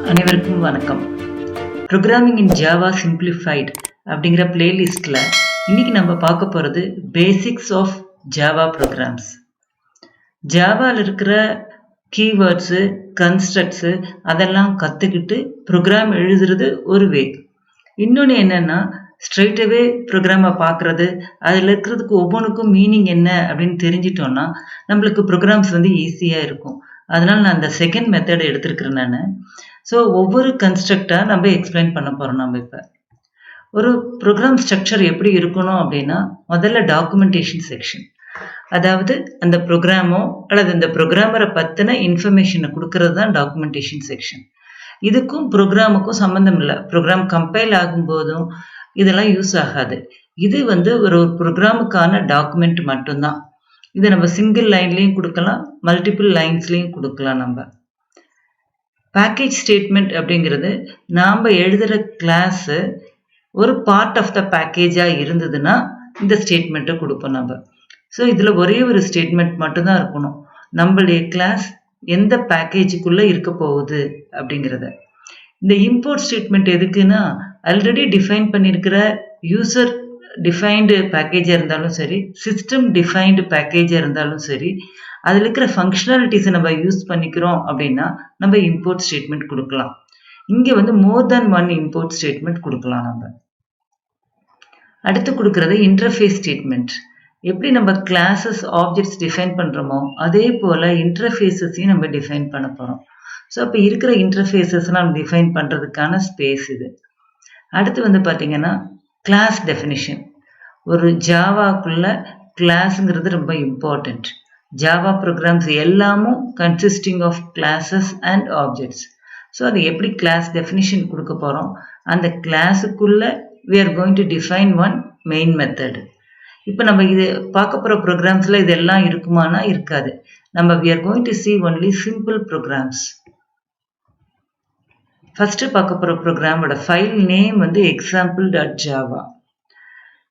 அனைவருக்கும் வணக்கம். ப்ரோக்ராமிங் இன் Java simplified அப்படிங்கிற பிளேலிஸ்டில் இன்னைக்கு நம்ம பார்க்க போகிறது பேசிக்ஸ் ஆஃப் ஜாவா ப்ரோக்ராம்ஸ். ஜாவாவில் இருக்கிற கீவேர்ட்ஸு, கன்ஸ்ட்ரக்ட்ஸு அதெல்லாம் கற்றுக்கிட்டு ப்ரோக்ராம் எழுதுறது ஒரு வே. இன்னொன்று என்னென்னா ஸ்ட்ரெயிட்டாகவே ப்ரோக்ராமை பார்க்குறது, அதில் இருக்கிறதுக்கு ஒவ்வொன்றுக்கும் மீனிங் என்ன அப்படின்னு தெரிஞ்சிட்டோன்னா நம்மளுக்கு ப்ரோக்ராம்ஸ் ஈஸியாக இருக்கும். அதனால் நான் அந்த செகண்ட் மெத்தடை எடுத்துருக்கிறேன் நான். ஸோ ஒவ்வொரு கன்ஸ்ட்ரக்டாக நம்ம எக்ஸ்பிளைன் பண்ண போகிறோம். நம்ம இப்போ ஒரு ப்ரோக்ராம் ஸ்ட்ரக்சர் எப்படி இருக்கணும் அப்படின்னா, முதல்ல டாக்குமெண்டேஷன் செக்ஷன், அதாவது அந்த ப்ரோக்ராமோ அல்லது அந்த ப்ரோக்ராமரை பற்றின இன்ஃபர்மேஷனை கொடுக்கறது தான் டாக்குமெண்டேஷன் செக்ஷன். இதுக்கும் ப்ரோக்ராமுக்கும் சம்மந்தம் இல்லை. ப்ரோக்ராம் கம்பைல் ஆகும்போதும் இதெல்லாம் யூஸ் ஆகாது. இது ஒரு ப்ரோக்ராமுக்கான டாக்குமெண்ட் மட்டும்தான். இதை நம்ம சிங்கிள் லைன்லேயும் கொடுக்கலாம், மல்டிபிள் லைன்ஸ்லேயும் கொடுக்கலாம். நம்ம பேக்கேஜ் ஸ்டேட்மெண்ட் அப்படிங்கிறது நாம் எழுதுகிற கிளாஸு ஒரு பார்ட் ஆஃப் த பேக்கேஜாக இருந்ததுன்னா இந்த ஸ்டேட்மெண்ட்டை கொடுப்போம் நம்ம. ஸோ இதில் ஒரே ஒரு ஸ்டேட்மெண்ட் மட்டும்தான் இருக்கணும், நம்மளுடைய கிளாஸ் எந்த பேக்கேஜுக்குள்ளே இருக்க போகுது அப்படிங்கிறத. இந்த இம்போர்ட் ஸ்டேட்மெண்ட் எதுக்குன்னா, ஆல்ரெடி டிஃபைன் பண்ணியிருக்கிற யூசர் டிஃபைன்டு பேக்கேஜாக இருந்தாலும் சரி, சிஸ்டம் டிஃபைன்டு பேக்கேஜாக இருந்தாலும் சரி, அதில் இருக்கிற ஃபங்க்ஷனாலிட்டிஸை நம்ம யூஸ் பண்ணிக்கிறோம் அப்படின்னா நம்ம இம்போர்ட் ஸ்டேட்மெண்ட் கொடுக்கலாம். இங்கே மோர் தேன் ஒன் இம்போர்ட் ஸ்டேட்மெண்ட் கொடுக்கலாம். நம்ம அடுத்து கொடுக்கறது இன்டர்ஃபேஸ் ஸ்டேட்மெண்ட். எப்படி நம்ம கிளாஸஸ், ஆப்ஜெக்ட்ஸ் டிஃபைன் பண்ணுறோமோ அதே போல் இன்டர்ஃபேஸஸையும் நம்ம டிஃபைன் பண்ண போகிறோம். ஸோ அப்போ இருக்கிற இன்டர்ஃபேஸஸ்லாம் நம்ம டிஃபைன் பண்ணுறதுக்கான ஸ்பேஸ் இது. அடுத்து பார்த்தீங்கன்னா கிளாஸ் டெஃபினிஷன். ஒரு ஜாவாக்குள்ள கிளாஸுங்கிறது ரொம்ப இம்பார்ட்டண்ட். ஜாவா ப்ரோக்ராம்ஸ் எல்லாமும் consisting of classes and objects. So அது எப்படி கிளாஸ் டெஃபினிஷன் கொடுக்க போகிறோம், அந்த கிளாஸுக்குள்ள we are going to define one main method. இப்போ நம்ம இது பார்க்க போகிற ப்ரோக்ராம்ஸில் இதெல்லாம் இருக்குமானா இருக்காது. நம்ம we are going to see only simple programs. First பார்க்க போகிற ப்ரோக்ராமோட ஃபைல் நேம் example.java.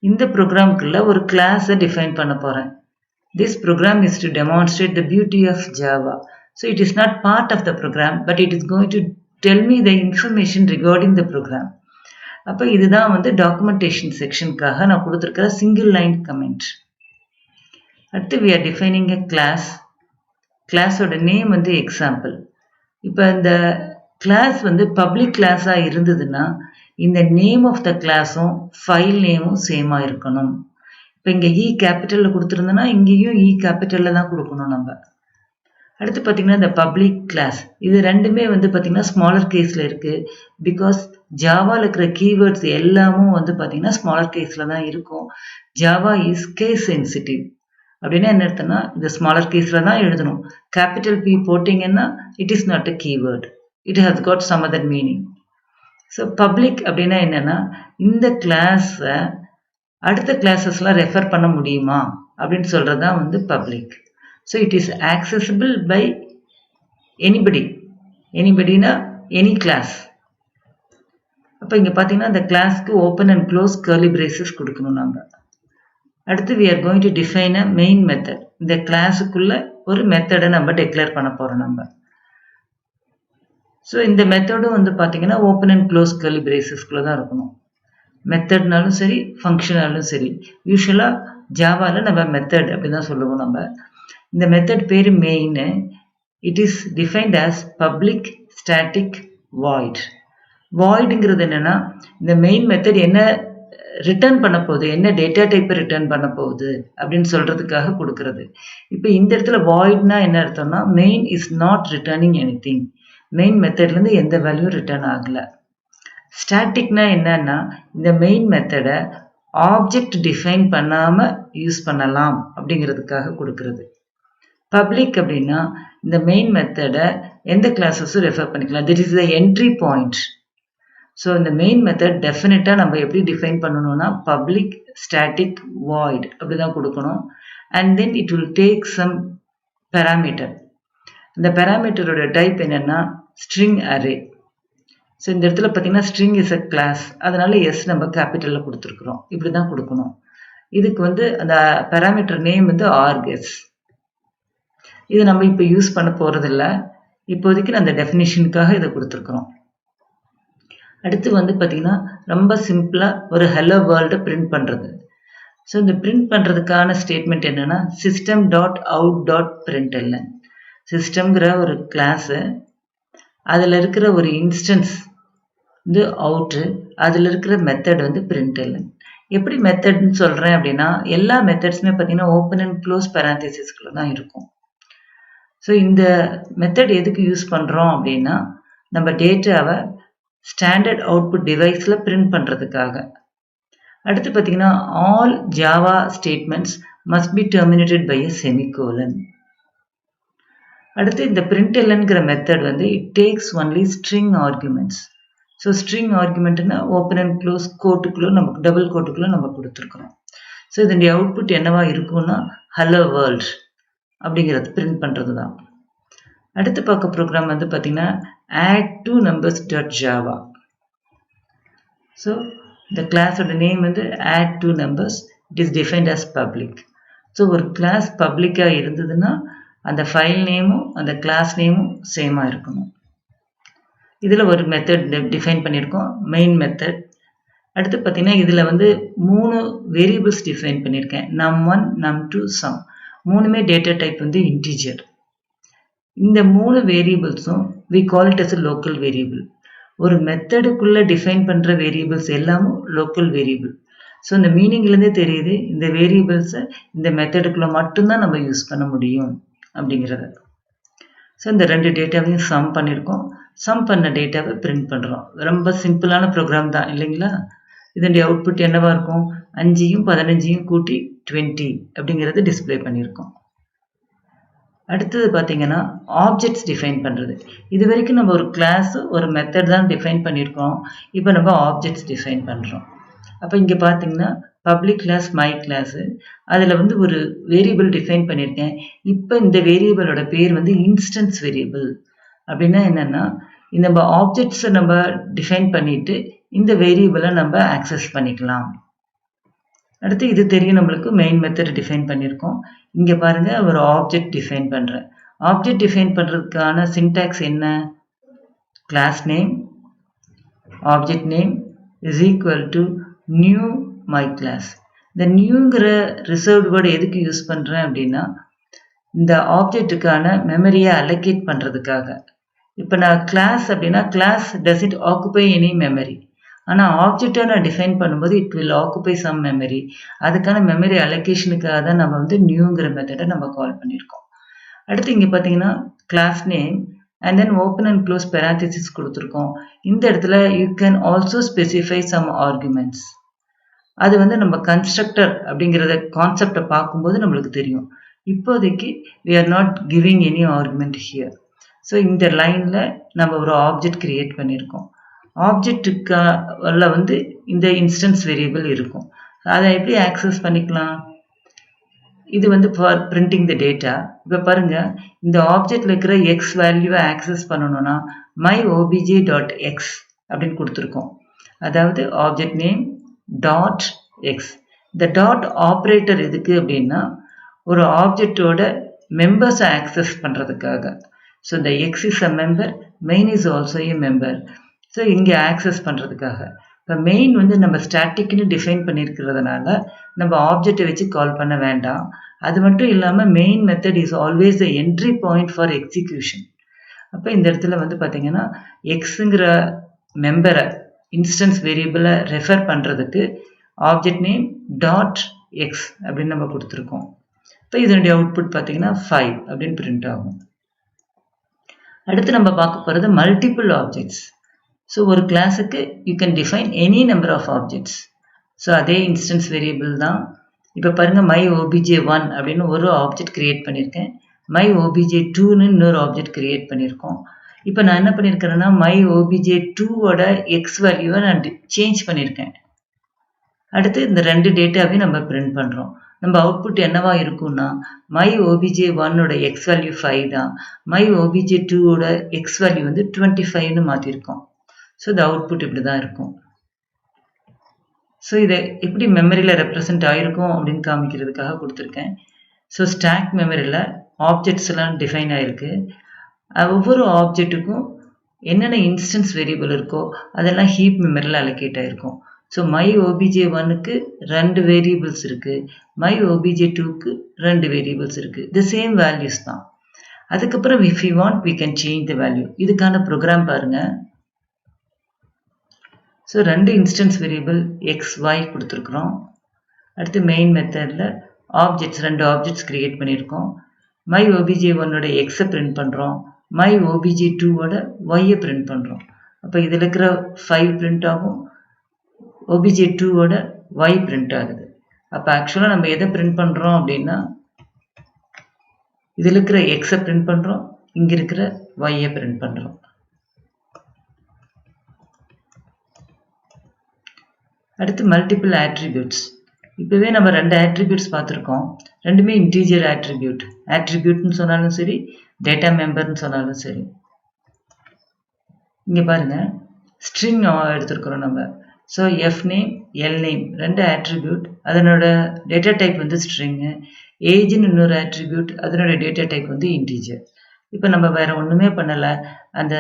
இந்த ப்ரோக்ராமுக்குள்ள ஒரு கிளாஸை டிஃபைன் பண்ண போகிறேன். This program is to demonstrate the beauty of Java. So it is not part of the program, but it is going to tell me the information regarding the program. அப்போ இதுதான் documentation செக்ஷனுக்காக நான் கொடுத்துருக்கிற single line comment. அடுத்து we are defining a class. கிளாஸோட name example. இப்போ இந்த class public கிளாஸாக இருந்ததுன்னா இந்த நேம் ஆஃப் த கிளாஸும் ஃபைல் நேமும் சேமாக இருக்கணும். இப்போ இங்கே இ கேபிட்டலில் கொடுத்துருந்தோன்னா இங்கேயும் இ கேபிட்டலில் தான் கொடுக்கணும் நம்ம. அடுத்து பார்த்திங்கன்னா இந்த பப்ளிக் கிளாஸ், இது ரெண்டுமே பார்த்திங்கன்னா ஸ்மாலர் கேஸில் இருக்குது. பிகாஸ் ஜாவாவில் இருக்கிற கீவேர்ட்ஸ் எல்லாமும் பார்த்திங்கன்னா ஸ்மாலர் கேஸில் தான் இருக்கும். Java is case sensitive. அப்படின்னா என்ன அர்த்தம்னா இந்த ஸ்மாலர் கேஸில் தான் எழுதணும். கேபிட்டல் பி போட்டிங்கன்னா it is not a keyword, it has got some other meaning. So public அப்படின்னா என்னென்னா இந்த கிளாஸை அடுத்த கிளாஸஸ்லாம் ரெஃபர் பண்ண முடியுமா அப்படின்னு சொல்கிறது தான் public. So it is accessible by anybody. எனிபடினா எனி கிளாஸ். அப்போ இங்கே பார்த்தீங்கன்னா இந்த கிளாஸ்க்கு open and close curly braces கொடுக்கணும் நம்ம. அடுத்து we are going to define a main method. இந்த கிளாஸுக்குள்ள ஒரு மெத்தடை நம்ம டிக்ளேர் பண்ண போகிறோம் நம்ம. ஸோ இந்த மெத்தடும் பார்த்தீங்கன்னா ஓப்பன் அண்ட் க்ளோஸ் கர்லி பிரேசஸ்குள்ளே தான் இருக்கணும். மெத்தட்னாலும் சரி, ஃபங்க்ஷனாலும் சரி. யூஸ்வலாக ஜாவாவில் நம்ம மெத்தட் அப்படி தான் சொல்லுவோம் நம்ம. இந்த மெத்தட் பேர் main. It is defined as public static void. வாய்டுங்கிறது என்னென்னா இந்த மெயின் மெத்தட் என்ன ரிட்டர்ன் பண்ண போகுது, என்ன டேட்டா டைப்பை ரிட்டர்ன் பண்ண போகுது அப்படின்னு சொல்கிறதுக்காக கொடுக்கறது. இப்போ இந்த இடத்துல வாய்ட்னா என்ன அர்த்தம்னா main is not returning anything. Main மெத்தட்லேருந்து எந்த வேல்யூ ரிட்டர்ன் ஆகலை. ஸ்டாட்டிக்னா என்னன்னா இந்த மெயின் மெத்தடை ஆப்ஜெக்ட் டிஃபைன் பண்ணாமல் யூஸ் பண்ணலாம் அப்படிங்கிறதுக்காக கொடுக்கறது. பப்ளிக் அப்படின்னா இந்த மெயின் மெத்தடை எந்த கிளாஸஸும் ரெஃபர் பண்ணிக்கலாம். This is the entry point. So இந்த மெயின் மெத்தட் டெஃபினட்டாக நம்ம எப்படி டிஃபைன் பண்ணணும்னா பப்ளிக் ஸ்டாட்டிக் வாய்ட் அப்படி தான் கொடுக்கணும். And then it will take some parameter. இந்த பேராமீட்டரோட டைப் என்னென்னா ஸ்ட்ரிங் அரே. ஸோ இந்த இடத்துல பார்த்தீங்கன்னா ஸ்ட்ரிங் இஸ் அ கிளாஸ், அதனால எஸ் நம்ம கேபிட்டலில் கொடுத்துருக்குறோம். இப்படி தான் கொடுக்கணும். இதுக்கு அந்த பேராமீட்டர் நேம் ஆர்கஸ். இது நம்ம இப்போ யூஸ் பண்ண போகிறதில்ல. இப்போதைக்கு நான் அந்த டெஃபினிஷனுக்காக இதை கொடுத்துருக்குறோம். அடுத்து வந்து பார்த்தீங்கன்னா ரொம்ப சிம்பிளாக ஒரு ஹலோ வேர்ல்டை பிரிண்ட் பண்ணுறது. ஸோ இந்த பிரிண்ட் பண்ணுறதுக்கான ஸ்டேட்மெண்ட் என்னென்னா system.out.println. சிஸ்டம்ங்கிற ஒரு கிளாஸு, அதில் இருக்கிற ஒரு இன்ஸ்டன்ஸ் வந்து அவுட்டு, அதில் இருக்கிற மெத்தட் வந்து println. எப்படி மெத்தட்னு சொல்கிறேன் அப்படின்னா எல்லா மெத்தட்ஸுமே பார்த்தீங்கன்னா ஓப்பன் அண்ட் க்ளோஸ் பேரான்தீசிஸ்குள்ள தான் இருக்கும். ஸோ இந்த மெத்தட் எதுக்கு யூஸ் பண்ணுறோம் அப்படின்னா நம்ம டேட்டாவை ஸ்டாண்டர்ட் அவுட்புட் டிவைஸில் பிரிண்ட் பண்ணுறதுக்காக. அடுத்து பார்த்தீங்கன்னா all Java statements must be terminated by a semicolon. அடுத்து இந்த printlnங்கிற மெத்தட் வந்து it takes only string arguments. So string ஆர்குமெண்ட்னா ஓப்பன் அண்ட் க்ளோஸ் கோட்டுக்குள்ளே நமக்கு டபுள் கோட்டுக்குள்ளே நம்ம கொடுத்துருக்குறோம். ஸோ இதனுடைய அவுட்புட் என்னவா இருக்கும்னா ஹலோ வேர்ல்ட் அப்படிங்கிறது பிரிண்ட் பண்ணுறது தான். அடுத்து பார்க்க ப்ரோக்ராம் வந்து பார்த்தீங்கன்னா add2numbers.java. ஸோ இந்த கிளாஸோட நேம் வந்து add2numbers. It is defined as public. So ஒரு கிளாஸ் பப்ளிக்காக இருந்ததுன்னா அந்த ஃபைல் நேமும் அந்த கிளாஸ் நேமும் சேமாக இருக்கணும். இதில் ஒரு மெத்தட் டிஃபைன் பண்ணியிருக்கோம், மெயின் மெத்தட். அடுத்து பார்த்தீங்கன்னா இதில் வந்து 3 வேரியபிள்ஸ் டிஃபைன் பண்ணியிருக்கேன், num1, num2, sum. 3மே டேட்டா டைப் வந்து இன்டிஜர். இந்த 3 வேரியபிள்ஸும் we call it as a local variable. ஒரு மெத்தடுக்குள்ளே டிஃபைன் பண்ணுற வேரியபிள்ஸ் எல்லாமும் லோக்கல் வேரியபிள். ஸோ இந்த மீனிங்லேருந்தே தெரியுது இந்த வேரியபிள்ஸை இந்த மெத்தடுக்குள்ளே மட்டும்தான் நம்ம யூஸ் பண்ண முடியும் அப்படிங்கிறத. ஸோ இந்த 2 டேட்டாவையும் சம் பண்ணியிருக்கோம். சம் பண்ண டேட்டாவை பிரிண்ட் பண்ணுறோம். ரொம்ப சிம்பிளான ப்ரோக்ராம் தான் இல்லைங்களா? இதனுடைய அவுட்புட் என்னவாக இருக்கும்? 5யும் 15யும் கூட்டி 20 அப்படிங்கிறது டிஸ்பிளே பண்ணியிருக்கோம். அடுத்தது பார்த்தீங்கன்னா ஆப்ஜெக்ட்ஸ் டிஃபைன் பண்ணுறது. இது வரைக்கும் நம்ம ஒரு கிளாஸ் ஒரு மெத்தட் தான் டிஃபைன் பண்ணியிருக்கோம். இப்போ நம்ம ஆப்ஜெக்ட்ஸ் டிஃபைன் பண்ணுறோம். அப்போ இங்கே பார்த்தீங்கன்னா பப்ளிக் கிளாஸ் மை கிளாஸு, அதில் வந்து ஒரு வேரியபிள் டிஃபைன் பண்ணியிருக்கேன். இப்போ இந்த வேரியபிளோட பேர் வந்து இன்ஸ்டன்ஸ் வேரியபிள். அப்படின்னா என்னென்னா நம்ம ஆப்ஜெக்ட்ஸை நம்ம டிஃபைன் பண்ணிவிட்டு இந்த வேரியபிளை நம்ம ஆக்சஸ் பண்ணிக்கலாம். அடுத்து இது தெரியும் நம்மளுக்கு மெயின் மெத்தட் டிஃபைன் பண்ணியிருக்கோம். இங்கே பாருங்கள் ஒரு ஆப்ஜெக்ட் டிஃபைன் பண்ணுறேன். ஆப்ஜெக்ட் டிஃபைன் பண்ணுறதுக்கான சின்டாக்ஸ் என்ன? Class name object name is equal to new my class. இந்த நியூங்கிற ரிசர்வ்டு வேர்டு எதுக்கு யூஸ் பண்ணுறேன் அப்படின்னா இந்த ஆப்ஜெக்ட்டுக்கான மெமரியை அலோகேட் பண்ணுறதுக்காக. இப்போ நான் கிளாஸ் அப்படின்னா class does it occupy any memory. ஆனால் ஆப்ஜெக்டை நான் டிஃபைன் பண்ணும்போது it will occupy some memory. அதுக்கான மெமரி அலோகேஷனுக்காக தான் நம்ம வந்து நியூங்கிற மெத்தடை நம்ம கால் பண்ணியிருக்கோம். அடுத்து இங்கே பார்த்தீங்கன்னா class name and then open and close parenthesis கொடுத்துருக்கோம். இந்த இடத்துல you can also specify some arguments. அது வந்து நம்ம கன்ஸ்ட்ரக்டர் அப்படிங்கிறத கான்செப்டை பார்க்கும்போது நம்மளுக்கு தெரியும். இப்போதைக்கு we are not giving any argument here. So இந்த லைனில் நம்ம ஒரு ஆப்ஜெக்ட் கிரியேட் பண்ணியிருக்கோம். ஆப்ஜெக்டுக்கால வந்து இந்த இன்ஸ்டன்ஸ் வேரியபிள் இருக்கும். அதை எப்படி ஆக்சஸ் பண்ணிக்கலாம்? இது வந்து ஃபார் பிரிண்டிங் த டேட்டா. இப்போ பாருங்கள் இந்த ஆப்ஜெக்டில் இருக்கிற எக்ஸ் வேல்யூவை ஆக்சஸ் பண்ணணும்னா மை ஓபிஜே டாட் எக்ஸ் அப்படின்னு கொடுத்துருக்கோம். அதாவது ஆப்ஜெக்ட் நேம் டாட் எக்ஸ். இந்த டாட் ஆப்ரேட்டர் எதுக்கு அப்படின்னா ஒரு ஆப்ஜெக்டோட மெம்பர்ஸை ஆக்சஸ் பண்ணுறதுக்காக. ஸோ இந்த X is a member, main is also A member. So இங்கே ஆக்சஸ் பண்ணுறதுக்காக. இப்போ மெயின் வந்து நம்ம ஸ்டாட்டிக்னு டிஃபைன் பண்ணியிருக்கிறதுனால நம்ம ஆப்ஜெக்டை வச்சு கால் பண்ண வேண்டாம். அது மட்டும் இல்லாமல் main method is always the entry point for execution. அப்போ இந்த இடத்துல வந்து பார்த்தீங்கன்னா எக்ஸுங்கிற மெம்பரை இன்ஸ்டன்ஸ் வேரியபிளை ரெஃபர் பண்ணுறதுக்கு ஆப்ஜெக்ட் நேம் டாட் எக்ஸ் அப்படின்னு நம்ம கொடுத்துருக்கோம். இப்போ இதனுடைய அவுட்புட் பார்த்தீங்கன்னா 5 அப்படின்னு பிரிண்ட் ஆகும். அடுத்து நம்ம பார்க்க போகிறது மல்டிபிள் ஆப்ஜெக்ட்ஸ். ஸோ ஒரு கிளாஸுக்கு you can define any number of objects. So அதே இன்ஸ்டன்ஸ் வேரியபிள் தான். இப்போ பாருங்கள் மை ஓபிஜே 1 அப்படின்னு ஒரு ஆப்ஜெக்ட் கிரியேட் பண்ணியிருக்கேன். மை ஓபிஜே 2ன்னு இன்னொரு ஆப்ஜெக்ட் கிரியேட் பண்ணியிருக்கோம். இப்போ நான் என்ன பண்ணியிருக்கிறேன்னா மை ஓபிஜே 2வோட எக்ஸ் வேல்யூவை நான் சேஞ்ச் பண்ணியிருக்கேன். அடுத்து இந்த 2 டேட்டாவையும் நம்ம பிரிண்ட் பண்ணுறோம். நம்ம அவுட்புட் என்னவா இருக்கும்னா மை ஓபிஜே 1ஓட எக்ஸ் வேல்யூ 5 தான், மை ஓபிஜே 2ஓட எக்ஸ் வேல்யூ வந்து 25ன்னு மாற்றிருக்கோம். ஸோ இந்த அவுட்புட் இப்படி தான் இருக்கும். ஸோ இதை எப்படி மெமரியில் ரெப்ரசன்ட் ஆகிருக்கும் அப்படின்னு காமிக்கிறதுக்காக கொடுத்துருக்கேன். ஸோ ஸ்டாக் மெமரியில் ஆப்ஜெக்ட்ஸ் எல்லாம் டிஃபைன் ஆகிருக்கு. ஒவ்வொரு ஆப்ஜெக்ட்டுக்கும் என்னென்ன இன்ஸ்டன்ஸ் வேரியபிள் இருக்கோ அதெல்லாம் ஹீப் மெமரியில் அலோகேட் ஆகிருக்கும். ஸோ மை obj1க்கு 2 வேரியபிள்ஸ் இருக்குது, மை obj2க்கு 2 வேரியபிள்ஸ் இருக்குது. தி சேம் வேல்யூஸ் தான். அதுக்கப்புறம் if we want we can change the value. இதுக்கான ப்ரோக்ராம் பாருங்கள். So 2 instance variable x y கொடுத்துருக்குறோம். அடுத்து மெயின் மெத்தடில் ஆப்ஜெக்ட்ஸ் 2 ஆப்ஜெக்ட்ஸ் க்ரியேட் பண்ணியிருக்கோம். மை obj1ஓட எக்ஸை பிரிண்ட் பண்ணுறோம், மை obj2ஓட ஒய்யை பிரிண்ட் பண்ணுறோம். அப்போ இதில் இருக்கிற 5 பிரிண்ட் ஆகும், obj2ஓட ஒய் பிரிண்ட் ஆகுது. அப்போ ஆக்சுவலாக நம்ம எதை பிரிண்ட் பண்ணுறோம் அப்படின்னா இதில் இருக்கிற எக்ஸை பிரிண்ட் பண்ணுறோம், இங்கே இருக்கிற ஒய்யை பிரிண்ட் பண்ணுறோம். அடுத்து மல்டிபிள் ஆட்ரிபியூட்ஸ். இப்போவே நம்ம 2 ஆட்ரிபியூட்ஸ் பார்த்துருக்கோம். ரெண்டுமே இன்டீஜர் ஆட்ரிபியூட்னு சொன்னாலும் சரி, டேட்டா மெம்பர்னு சொன்னாலும் சரி. இங்கே பாருங்கள், ஸ்ட்ரிங் எடுத்துருக்குறோம் நம்ம. So F name L name 2 attribute, அதனோட டேட்டா டைப் வந்து ஸ்ட்ரிங்கு. ஏஜ்னு இன்னொரு ஆட்ரிபியூட், அதனோட டேட்டா டைப் வந்து இன்டீஜர். இப்போ நம்ம வேறு ஒன்றுமே பண்ணலை, அந்த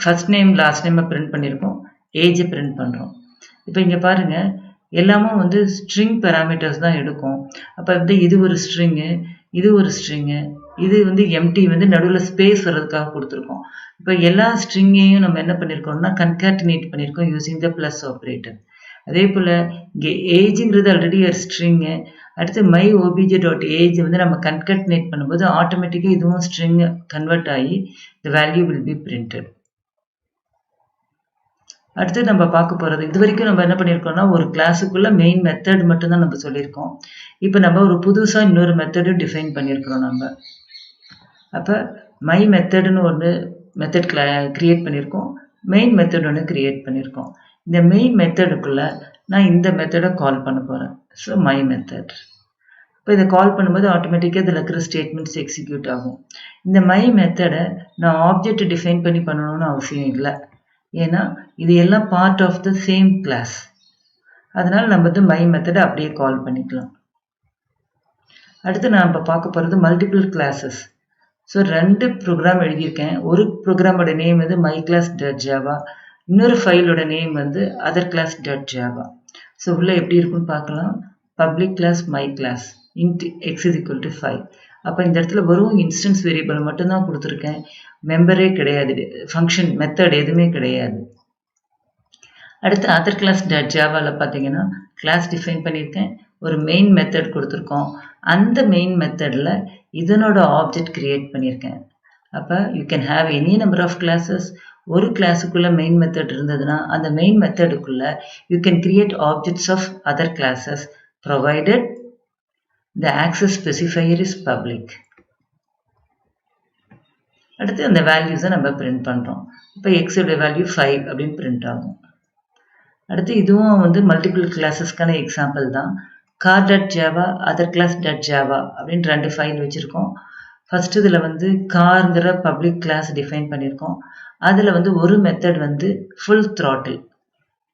ஃபர்ஸ்ட் நேம் லாஸ்ட் நேமை பிரிண்ட் பண்ணியிருக்கோம், ஏஜை பிரிண்ட் பண்ணுறோம். இப்போ இங்கே பாருங்கள், எல்லாமும் வந்து ஸ்ட்ரிங் பேராமீட்டர்ஸ் தான் எடுக்கும். அப்போ வந்து இது ஒரு ஸ்ட்ரிங்கு, இது ஒரு ஸ்ட்ரிங்கு, இது வந்து எம்டி வந்து நடுவில் ஸ்பேஸ் வர்றதுக்காக கொடுத்துருக்கோம். இப்போ எல்லா ஸ்ட்ரிங்கையும் நம்ம என்ன பண்ணியிருக்கோம்னா கன்காட்டினேட் பண்ணியிருக்கோம் யூஸிங் த ப்ளஸ் ஆப்ரேட்டர். அதே போல் இங்கே ஏஜுங்கிறது ஆல்ரெடி ஒரு ஸ்ட்ரிங்கு. அடுத்து மை obj.age வந்து நம்ம கன்காட்டினேட் பண்ணும்போது ஆட்டோமேட்டிக்காக இதுவும் ஸ்ட்ரிங் கன்வெர்ட் ஆகி the value will be printed. அடுத்து நம்ம பார்க்க போகிறது, இது வரைக்கும் நம்ம என்ன பண்ணியிருக்கோம்னா ஒரு கிளாஸுக்குள்ளே மெயின் மெத்தட் மட்டும்தான் நம்ம சொல்லியிருக்கோம். இப்போ நம்ம ஒரு புதுசாக இன்னொரு மெத்தடும் டிஃபைன் பண்ணியிருக்கிறோம் நம்ம. அப்போ மை மெத்தடுன்னு ஒன்று மெத்தட் க்ரியேட் பண்ணியிருக்கோம், மெயின் மெத்தட் ஒன்று க்ரியேட் பண்ணியிருக்கோம். இந்த மெயின் மெத்தடுக்குள்ளே நான் இந்த மெத்தடை கால் பண்ண போகிறேன். So my method. இப்போ இதை கால் பண்ணும்போது ஆட்டோமேட்டிக்காக இதில் இருக்கிற ஸ்டேட்மெண்ட்ஸ் எக்ஸிக்யூட் ஆகும். இந்த மை மெத்தடை நான் ஆப்ஜெக்ட் டிஃபைன் பண்ணி பண்ணணும்னு அவசியம் இல்லை, ஏன்னா இது எல்லாம் part of the same class. அதனால் நம்ம வந்து மை மெத்தடை அப்படியே கால் பண்ணிக்கலாம். அடுத்து நான் இப்போ பார்க்க போகிறது மல்டிபிள் கிளாஸஸ். ஸோ 2 ப்ரோக்ராம் எழுதியிருக்கேன். ஒரு ப்ரோக்ராமோட நேம் வந்து மை கிளாஸ் டாட் ஜாவா, இன்னொரு ஃபைலோட நேம் வந்து other class dot Java. So உள்ளே எப்படி இருக்குன்னு பார்க்கலாம். Public class my class int x is equal to 5. அப்போ இந்த இடத்துல வெறும் இன்ஸ்டன்ஸ் வேரியபிள் மட்டும்தான் கொடுத்துருக்கேன், மெம்பரே கிடையாது, ஃபங்க்ஷன் மெத்தட் எதுவுமே கிடையாது. அடுத்து அதர் கிளாஸ் டாட் ஜாவாவில் பார்த்தீங்கன்னா கிளாஸ் டிஃபைன் பண்ணியிருக்கேன், ஒரு மெயின் மெத்தட் கொடுத்துருக்கோம். அந்த மெயின் மெத்தடில் இதனோட ஆப்ஜெக்ட் க்ரியேட் பண்ணியிருக்கேன். அப்போ you can have any number of classes. ஒரு கிளாஸுக்குள்ளே மெயின் மெத்தட் இருந்ததுன்னா அந்த மெயின் மெத்தடுக்குள்ளே you can create objects of other classes provided the access specifier is public. அடுத்து அந்த வேல்யூஸை நம்ம பிரிண்ட் பண்ணுறோம். இப்போ எக்ஸோட வேல்யூ 5 அப்படின்னு பிரிண்ட் ஆகும். அடுத்து இதுவும் வந்து மல்டிபிள் கிளாஸஸ்க்கான எக்ஸாம்பிள் தான். Car dot Java, other class dot Java அப்படின்னு 2 ஃபைல் வச்சுருக்கோம். ஃபஸ்ட்டு இதில் வந்து காருங்கிற பப்ளிக் கிளாஸ் டிஃபைன் பண்ணியிருக்கோம். அதில் வந்து ஒரு மெத்தட் வந்து ஃபுல் த்ராட்டில்,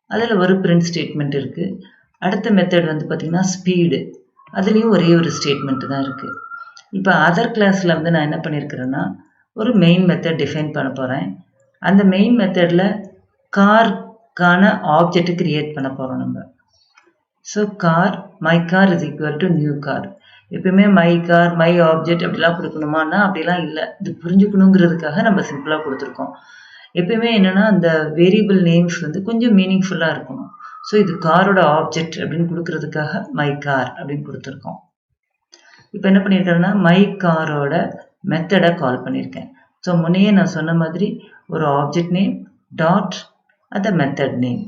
அதில் ஒரு பிரிண்ட் ஸ்டேட்மெண்ட் இருக்குது. அடுத்த மெத்தட் வந்து பார்த்திங்கன்னா ஸ்பீடு, அதுலேயும் ஒரே ஒரு ஸ்டேட்மெண்ட்டு தான் இருக்குது. இப்போ அதர் கிளாஸில் வந்து நான் என்ன பண்ணியிருக்கிறேன்னா ஒரு மெயின் மெத்தட் டிஃபைன் பண்ண போகிறேன். அந்த மெயின் மெத்தடில் கார்க்கான ஆப்ஜெக்ட் கிரியேட் பண்ண போகிறோம் நம்ம. So car, my car is equal to new car. எப்பயுமே மை கார், மை ஆப்ஜெக்ட் அப்படிலாம் கொடுக்கணுமான்னா அப்படிலாம் இல்லை, இது புரிஞ்சுக்கணுங்கிறதுக்காக நம்ம சிம்பிளாக கொடுத்துருக்கோம். எப்பயுமே என்னென்னா அந்த வேரியபிள் நேம்ஸ் வந்து கொஞ்சம் மீனிங்ஃபுல்லாக இருக்கணும். ஸோ இது காரோட ஆப்ஜெக்ட் அப்படின்னு கொடுக்கறதுக்காக மை கார் அப்படின்னு கொடுத்துருக்கோம். இப்போ என்ன பண்ணியிருக்கேன்னா மை காரோட மெத்தடை கால் பண்ணியிருக்கேன். ஸோ முன்னையே நான் சொன்ன மாதிரி ஒரு ஆப்ஜெக்ட் நேம் டாட் அந்த மெத்தட் நேம்.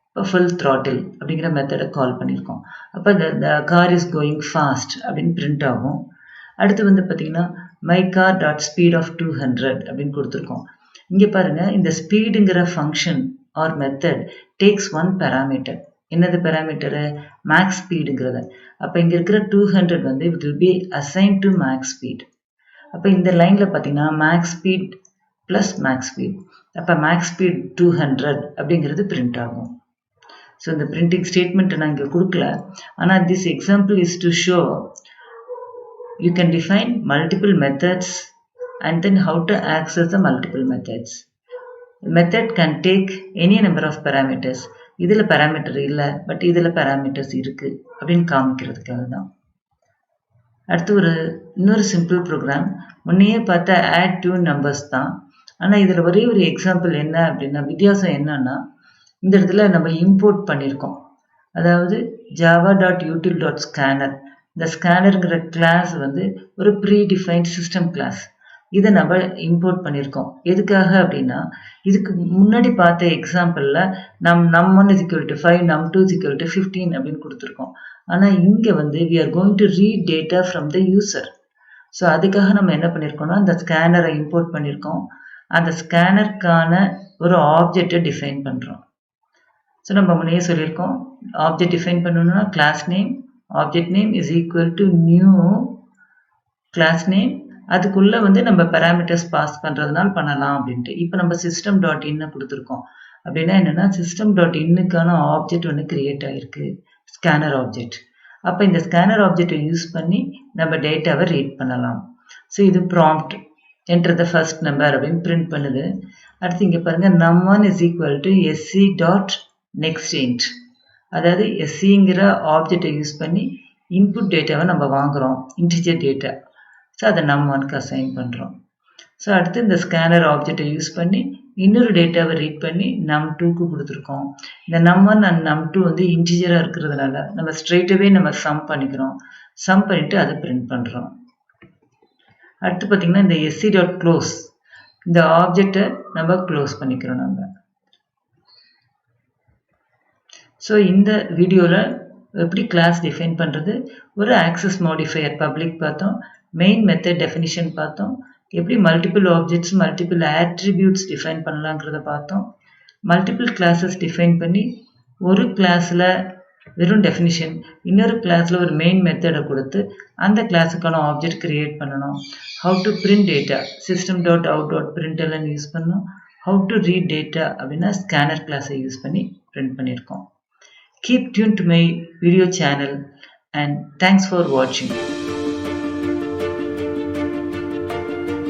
இப்போ ஃபுல் த்ராட்டில் அப்படிங்கிற மெத்தடை கால் பண்ணியிருக்கோம். அப்போ the car is going fast அப்படின்னு பிரிண்ட் ஆகும். அடுத்து வந்து பார்த்திங்கன்னா my car dot speed of 200 அப்படின்னு கொடுத்துருக்கோம். இங்கே பாருங்கள், இந்த ஸ்பீடுங்கிற function or method takes 1 parameter. என்னது பேராமீட்டரு? மேக்ஸ் ஸ்பீடுங்கிறத. அப்போ இங்கே இருக்கிற 200 வந்து it will be assign to max speed. அப்போ இந்த லைனில் பார்த்தீங்கன்னா max speed plus maths speed. அப்போ மேக்ஸ் ஸ்பீட் 200 அப்படிங்கிறது பிரிண்ட் ஆகும். ஸோ இந்த பிரிண்டிங் ஸ்டேட்மெண்ட்டை நான் இங்கே கொடுக்கல, ஆனால் this example is to show you can define multiple methods and then how to access the multiple methods. Method can take any number of parameters. இதில் பேராமீட்டர் இல்லை, பட் இதில் பேராமீட்டர்ஸ் இருக்குது அப்படின்னு காமிக்கிறதுக்காக தான். அடுத்து இன்னொரு சிம்பிள் ப்ரோக்ராம். முன்னையே பார்த்த ஆட் டூ நம்பர்ஸ் தான். ஆனால் இதில் ஒரே ஒரு எக்ஸாம்பிள் என்ன அப்படின்னா, வித்தியாசம் என்னன்னா, இந்த இடத்துல நம்ம இம்போர்ட் பண்ணியிருக்கோம். அதாவது java.util.scanner. இந்த ஸ்கேனருங்கிற கிளாஸ் ஒரு ப்ரீடிஃபைன்ட் சிஸ்டம் கிளாஸ். இதை நம்ம இம்போர்ட் பண்ணியிருக்கோம். எதுக்காக அப்படின்னா, இதுக்கு முன்னாடி பார்த்த எக்ஸாம்பிளில் num1 = 5, num2 = 15 அப்படின்னு கொடுத்துருக்கோம். ஆனால் இங்கே we are going to read data from the user. So அதுக்காக நம்ம என்ன பண்ணியிருக்கோம்னா, அந்த ஸ்கேனரை இம்போர்ட் பண்ணியிருக்கோம். அந்த ஸ்கேனருக்கான ஒரு ஆப்ஜெக்டை டிஃபைன் பண்ணுறோம். ஸோ நம்ம முன்னே சொல்லியிருக்கோம், ஆப்ஜெக்ட் டிஃபைன் பண்ணணும்னா class name, object name is equal to new class name. அதுக்குள்ளே நம்ம பேராமீட்டர்ஸ் பாஸ் பண்ணுறதுனால பண்ணலாம் அப்படின்ட்டு. இப்போ நம்ம system.in கொடுத்துருக்கோம். அப்படின்னா என்னென்னா, system.inக்கான ஆப்ஜெக்ட் கிரியேட் ஆகிருக்கு, ஸ்கேனர் ஆப்ஜெக்ட். அப்போ இந்த ஸ்கேனர் ஆப்ஜெக்டை யூஸ் பண்ணி நம்ம டேட்டாவை ரீட் பண்ணலாம். ஸோ இது prompt enter the first number அப்படின்னு பிரிண்ட் பண்ணுது. அடுத்து இங்கே பாருங்கள், num1 = sc.nextInt. அதாவது scங்கிற ஆப்ஜெக்டை யூஸ் பண்ணி இன்புட் டேட்டாவை நம்ம வாங்குகிறோம், இன்டிஜர் டேட்டா. ஸோ அதை num1க்கு அசைன் பண்ணுறோம். ஸோ அடுத்து இந்த ஸ்கேனர் ஆப்ஜெக்டை யூஸ் பண்ணி இன்னொரு டேட்டாவை ரீட் பண்ணி num2க்கு கொடுத்துருக்கோம். இந்த num1 அண்ட் num2 இன்டிஜராக இருக்கிறதுனால நம்ம ஸ்ட்ரெயிட்டாகவே நம்ம சம் பண்ணிக்கிறோம். சம் பண்ணிவிட்டு அதை பிரிண்ட் பண்ணுறோம். அடுத்து பார்த்திங்கன்னா, இந்த sc.close இந்த ஆப்ஜெக்டை நம்ம க்ளோஸ் பண்ணிக்கிறோம் நம்ம. ஸோ இந்த வீடியோவில் எப்படி கிளாஸ் டிஃபைன் பண்ணுறது, ஒரு ஆக்சஸ் மாடிஃபையர் பப்ளிக் பார்த்தோம், மெயின் மெத்தட் டெஃபினிஷன் பார்த்தோம், எப்படி multiple objects multiple attributes define பண்ணலாங்கிறத பார்த்தோம். மல்டிபிள் கிளாஸஸ் டிஃபைன் பண்ணி ஒரு கிளாஸில் வெறும் டெஃபினிஷன், இன்னொரு கிளாஸில் ஒரு மெயின் மெத்தடை கொடுத்து அந்த கிளாஸுக்கான ஆப்ஜெக்ட் கிரியேட் பண்ணணும். How to print data, system.out.println use பண்ணணும். ஹவு டு ரீட் டேட்டா அப்படின்னா ஸ்கேனர் கிளாஸை யூஸ் பண்ணி பிரிண்ட் பண்ணியிருக்கோம். Keep tuned to my video channel and thanks for watching.